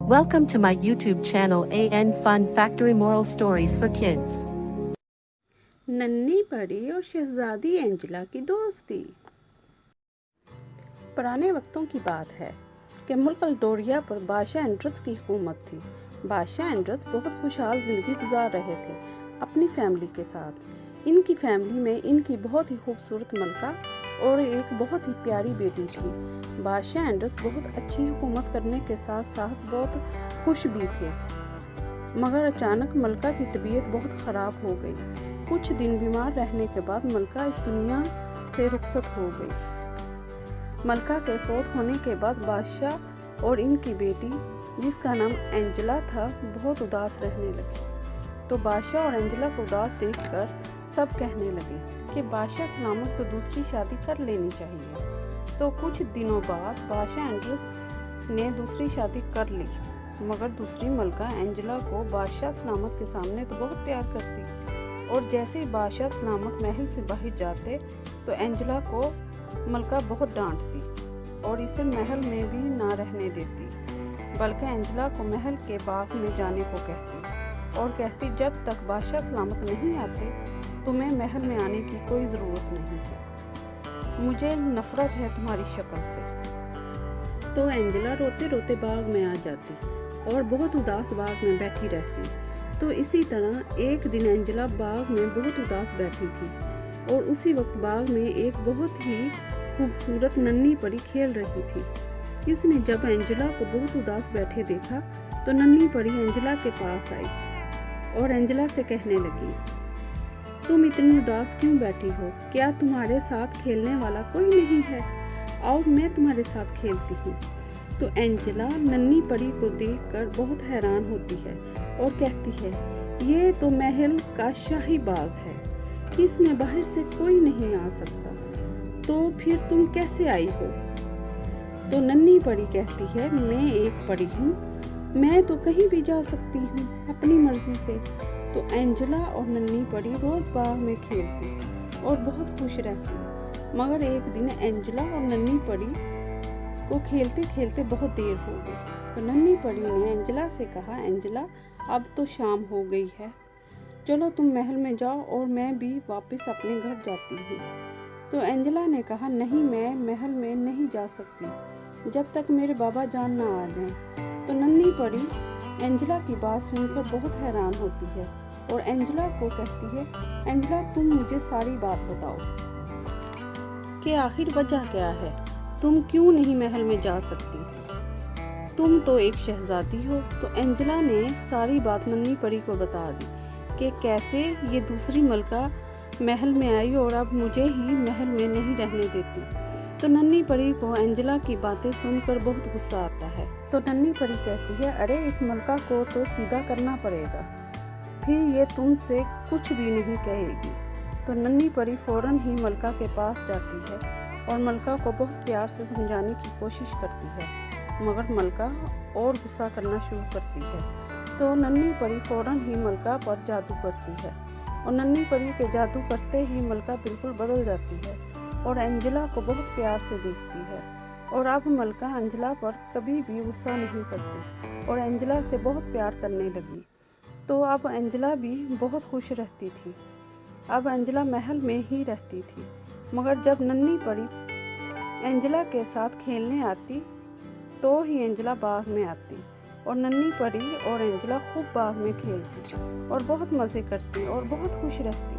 Welcome to my YouTube channel AN Fun Factory Moral Stories for Kids. नन्ही परी और शहजादी Angela की दोस्ती। पुराने वक्तों की बात है कि मुल्क अल्डोरिया पर बादशाह एंड्रस की हुकूमत थी। बादशाह एंड्रस बहुत खुशहाल ज़िंदगी गुजार रहे थे अपनी फैमिली के साथ। इनकी फैमिली में इनकी बहुत ही खूबसूरत मलका और एक बहुत ही प्यारी बेटी थी। बादशाह एंड्रस बहुत अच्छी हुकूमत करने के साथ साथ बहुत खुश भी थे, मगर अचानक मलका की तबीयत बहुत ख़राब हो गई। कुछ दिन बीमार रहने के बाद मलका इस दुनिया से रुखसत हो गई। मलका के फौत होने के बाद बादशाह और इनकी बेटी, जिसका नाम एंजेला था, बहुत उदास रहने लगे। तो बादशाह और एंजेला को उदास देखकर सब कहने लगे कि बादशाह सलामत को दूसरी शादी कर लेनी चाहिए। तो कुछ दिनों बाद बादशाह एंड्रस ने दूसरी शादी कर ली, मगर दूसरी मलका एंजेला को बादशाह सलामत के सामने तो बहुत प्यार करती, और जैसे ही बादशाह सलामत महल से बाहर जाते तो एंजेला को मलका बहुत डांटती और इसे महल में भी ना रहने देती, बल्कि एंजेला को महल के बाग में जाने को कहती और कहती, जब तक बादशाह सलामत नहीं आते तुम्हें महल में आने की कोई ज़रूरत नहीं है, मुझे नफ़रत है तुम्हारी शक्ल से। तो एंजेला रोते रोते बाग में आ जाती और बहुत उदास बाग में बैठी रहती। तो इसी तरह एक दिन एंजेला बाग में बहुत उदास बैठी थी और उसी वक्त बाग में एक बहुत ही खूबसूरत नन्ही परी खेल रही थी। इसने जब एंजेला को बहुत उदास बैठे देखा तो नन्ही परी एंजेला के पास आई और एंजेला से कहने लगी, तुम इतनी उदास क्यों बैठी हो? क्या तुम्हारे साथ खेलने वाला कोई नहीं है? आओ मैं तुम्हारे साथ खेलती हूँ। तो एंजेला नन्ही परी को देखकर बहुत हैरान होती है और कहती है, ये तो महल का शाही बाग है, इसमें बाहर से कोई नहीं आ सकता, तो फिर तुम कैसे आई हो? तो नन्ही परी कहती है, मैं एक परी हूँ, मैं तो कहीं भी जा सकती हूँ अपनी मर्जी से। तो एंजेला और नन्ही परी रोज बाग में खेलती और बहुत खुश रहती, मगर एक दिन एंजेला और नन्ही परी को खेलते खेलते बहुत देर हो गई। तो नन्ही परी ने एंजेला से कहा, एंजेला अब तो शाम हो गई है, चलो तुम महल में जाओ और मैं भी वापस अपने घर जाती हूँ। तो एंजेला ने कहा, नहीं, मैं महल में नहीं जा सकती जब तक मेरे बाबा जान ना आ जाएं। तो नन्ही परी एंजेला की बात सुनकर बहुत हैरान होती है और एंजेला को कहती है, एंजेला तुम मुझे सारी बात बताओ कि आखिर वजह क्या है, तुम क्यों नहीं महल में जा सकती, तुम तो एक शहजादी हो। तो एंजेला ने सारी बात नन्ही परी को बता दी कि कैसे ये दूसरी मलका महल में आई और अब मुझे ही महल में नहीं रहने देती। तो नन्ही परी को एंजेला की बातें सुनकर बहुत गुस्सा आता है। तो नन्ही परी कहती है, अरे इस मलका को तो सीधा करना पड़ेगा, फिर ये तुमसे कुछ भी नहीं कहेगी। तो नन्ही परी फौरन ही मलका के पास जाती है और मलका को बहुत प्यार से समझाने की कोशिश करती है, मगर मलका और गुस्सा करना शुरू करती है। तो नन्ही परी फौरन ही मलका पर जादू करती है और नन्ही परी के जादू करते ही मलका बिल्कुल बदल जाती है और एंजेला को बहुत प्यार से देखती है, और अब मलका एंजेला पर कभी भी गुस्सा नहीं करती और एंजेला से बहुत प्यार करने लगी। तो अब एंजेला भी बहुत खुश रहती थी। अब एंजेला महल में ही रहती थी, मगर जब नन्ही परी एंजेला के साथ खेलने आती तो ही एंजेला बाग में आती और नन्ही परी और एंजेला खूब बाग में खेलती और बहुत मज़े करती और बहुत खुश रहती।